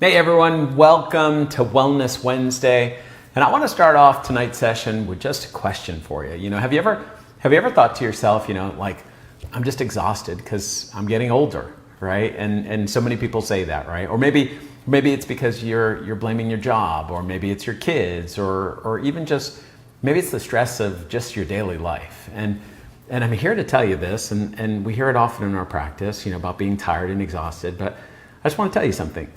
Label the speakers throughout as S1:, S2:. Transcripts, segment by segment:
S1: Hey everyone, welcome to Wellness Wednesday. And I want to start off tonight's session with just a question for you. Have you ever thought to yourself, like, I'm just exhausted because I'm getting older, right? And so many people say that, right? Or maybe it's because you're blaming your job, or maybe it's your kids, or even just maybe it's the stress of just your daily life. And I'm here to tell you this, and we hear it often in our practice, about being tired and exhausted, but I just want to tell you something.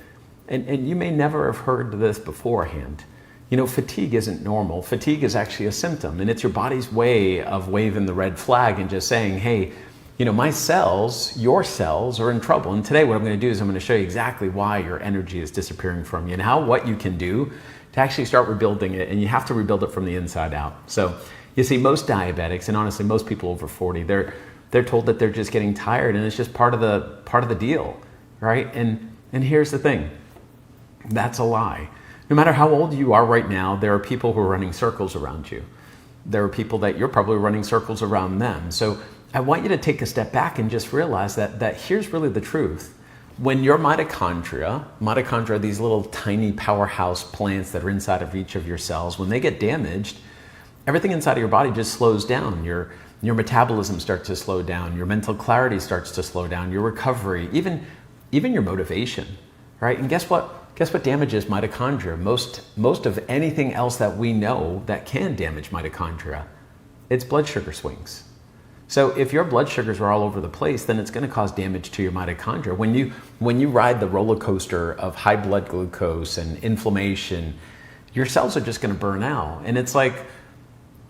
S1: And you may never have heard this beforehand. Fatigue isn't normal. Fatigue is actually a symptom, and it's your body's way of waving the red flag and just saying, hey, my cells, your cells are in trouble. And today what I'm going to do is I'm going to show you exactly why your energy is disappearing from you and what you can do to actually start rebuilding it. And you have to rebuild it from the inside out. So you see, most diabetics, and honestly most people over 40, they're told that they're just getting tired, and it's just part of the deal, right? And here's the thing. That's a lie. No matter how old you are right now, there are people who are running circles around you. There are people that you're probably running circles around them. So I want you to take a step back and just realize that here's really the truth. When your mitochondria are these little tiny powerhouse plants that are inside of each of your cells, when they get damaged, everything inside of your body just slows down. Your metabolism starts to slow down. Your mental clarity starts to slow down. Your recovery, even your motivation, right? And guess what? Guess what damages mitochondria? Most of anything else that we know that can damage mitochondria, it's blood sugar swings. So if your blood sugars are all over the place, then it's going to cause damage to your mitochondria. When you ride the roller coaster of high blood glucose and inflammation, your cells are just going to burn out. And it's like,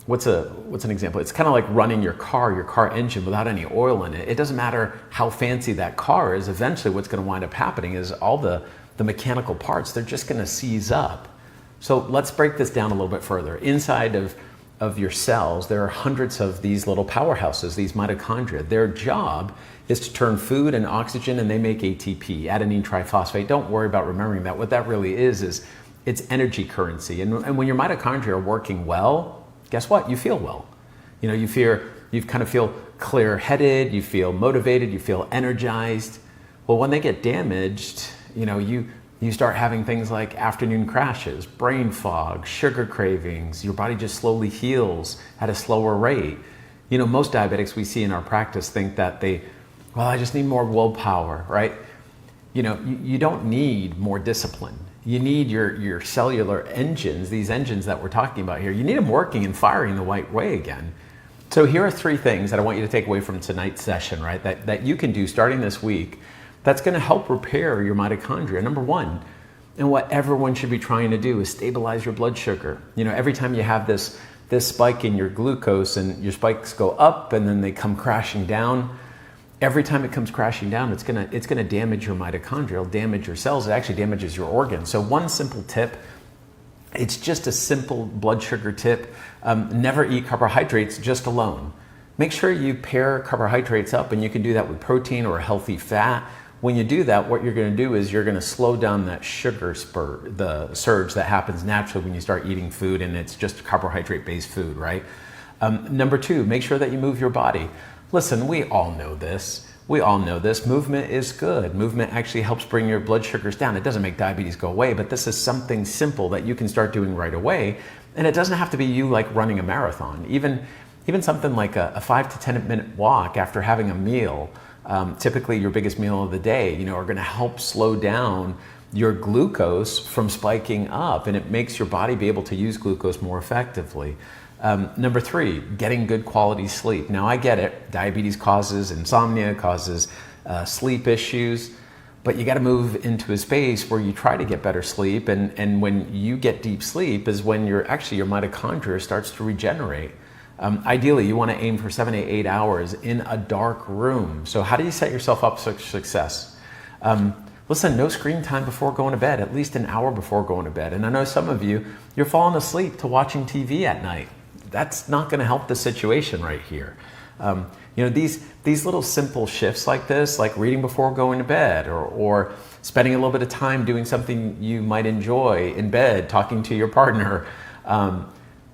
S1: what's an example? It's kind of like running your car engine without any oil in it. It doesn't matter how fancy that car is. Eventually what's going to wind up happening is all the mechanical parts, they're just going to seize up. So let's break this down a little bit further. Inside of your cells, there are hundreds of these little powerhouses, these mitochondria. Their job is to turn food and oxygen, and they make ATP, adenine triphosphate. Don't worry about remembering that. What that really is it's energy currency. And when your mitochondria are working well, guess what? You feel well. You kind of feel clear-headed, you feel motivated, you feel energized. Well, when they get damaged, you start having things like afternoon crashes, brain fog, sugar cravings. Your body just slowly heals at a slower rate. Most diabetics we see in our practice think that I just need more willpower, right? You don't need more discipline. You need your cellular engines, these engines that we're talking about here, you need them working and firing the right way again. So here are 3 things that I want you to take away from tonight's session, right? That you can do starting this week that's going to help repair your mitochondria. Number 1, and what everyone should be trying to do, is stabilize your blood sugar. Every time you have this spike in your glucose and your spikes go up and then they come crashing down, every time it comes crashing down, it's going to damage your mitochondria, it'll damage your cells, it actually damages your organs. So one simple tip, it's just a simple blood sugar tip. Never eat carbohydrates just alone. Make sure you pair carbohydrates up, and you can do that with protein or a healthy fat. When you do that, what you're going to do is you're going to slow down that sugar spurt, the surge that happens naturally when you start eating food and it's just carbohydrate-based food, right? Number 2, make sure that you move your body. Listen, we all know this. Movement is good. Movement actually helps bring your blood sugars down. It doesn't make diabetes go away, but this is something simple that you can start doing right away. And it doesn't have to be you like running a marathon. Even something like a 5 to 10 minute walk after having a meal, typically your biggest meal of the day, are going to help slow down your glucose from spiking up, and it makes your body be able to use glucose more effectively. Number 3, getting good quality sleep. Now I get it, diabetes causes insomnia, causes sleep issues, but you got to move into a space where you try to get better sleep, and when you get deep sleep is when your mitochondria starts to regenerate. Ideally, you want to aim for 7 to 8 hours in a dark room. So how do you set yourself up for success? Listen, no screen time before going to bed, at least an hour before going to bed. And I know some of you're falling asleep to watching TV at night. That's not going to help the situation right here. These little simple shifts like this, like reading before going to bed, or spending a little bit of time doing something you might enjoy in bed, talking to your partner,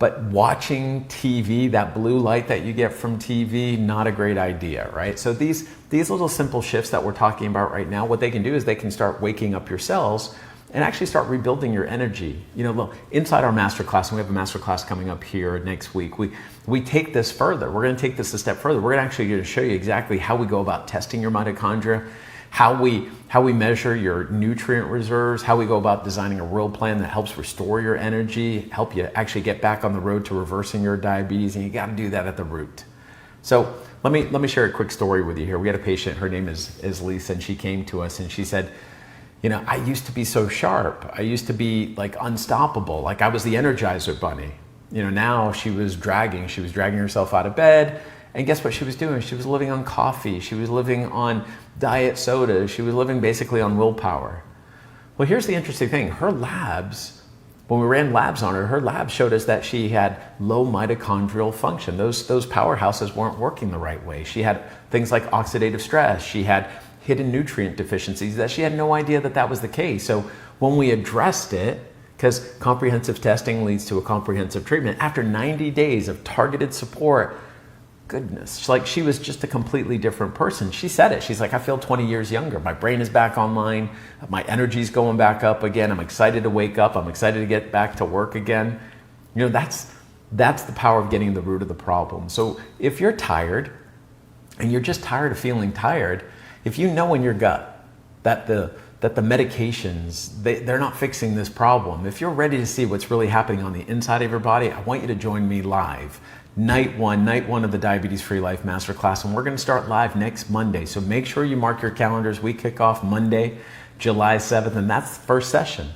S1: But watching TV, that blue light that you get from TV, not a great idea, right? So these little simple shifts that we're talking about right now, what they can do is they can start waking up your cells and actually start rebuilding your energy. You know, look, inside our masterclass, and we have a masterclass coming up here next week, we take this further. We're going to take this a step further. We're actually going to show you exactly how we go about testing your mitochondria, how we measure your nutrient reserves, how we go about designing a real plan that helps restore your energy, help you actually get back on the road to reversing your diabetes, and you got to do that at the root. So let me share a quick story with you here. We had a patient, her name is Lisa, and she came to us and she said, you know, I used to be so sharp. I used to be like unstoppable. Like I was the Energizer bunny. You know, now she was dragging herself out of bed. And guess what she was doing? She was living on coffee. She was living on diet soda. She was living basically on willpower. Well, here's the interesting thing. Her labs, when we ran labs on her labs showed us that she had low mitochondrial function. Those powerhouses weren't working the right way. She had things like oxidative stress. She had hidden nutrient deficiencies that she had no idea that was the case. So when we addressed it, because comprehensive testing leads to a comprehensive treatment, after 90 days of targeted support, goodness, like she was just a completely different person. She said it. She's like, I feel 20 years younger. My brain is back online. My energy's going back up again. I'm excited to wake up. I'm excited to get back to work again. You know, that's the power of getting to the root of the problem. So if you're tired and you're just tired of feeling tired, if you know in your gut that the medications, they're not fixing this problem, if you're ready to see what's really happening on the inside of your body, I want you to join me live. Night one of the Diabetes Free Life Masterclass, and we're going to start live next Monday. So make sure you mark your calendars. We kick off Monday, July 7th, and that's the first session.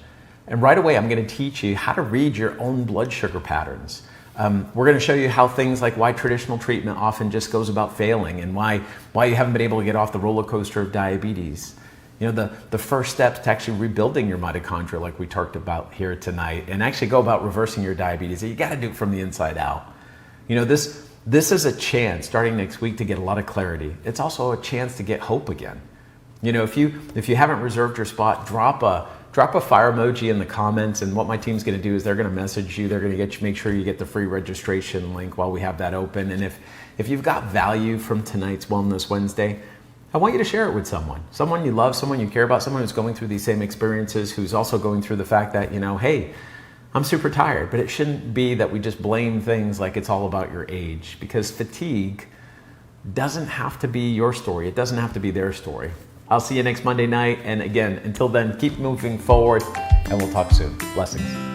S1: And right away, I'm going to teach you how to read your own blood sugar patterns. We're going to show you how things like why traditional treatment often just goes about failing, and why you haven't been able to get off the roller coaster of diabetes. You know, the first steps to actually rebuilding your mitochondria, like we talked about here tonight, and actually go about reversing your diabetes. You got to do it from the inside out. You know, this is a chance starting next week to get a lot of clarity. It's also a chance to get hope again. You know, if you haven't reserved your spot, drop a fire emoji in the comments, and what my team's going to do is they're going to message you. They're going to make sure you get the free registration link while we have that open. And if you've got value from tonight's Wellness Wednesday, I want you to share it with someone you love, someone you care about, someone who's going through these same experiences, who's also going through the fact that, you know, hey, I'm super tired. But it shouldn't be that we just blame things like it's all about your age, because fatigue doesn't have to be your story. It doesn't have to be their story. I'll see you next Monday night. And again, until then, keep moving forward, and we'll talk soon. Blessings.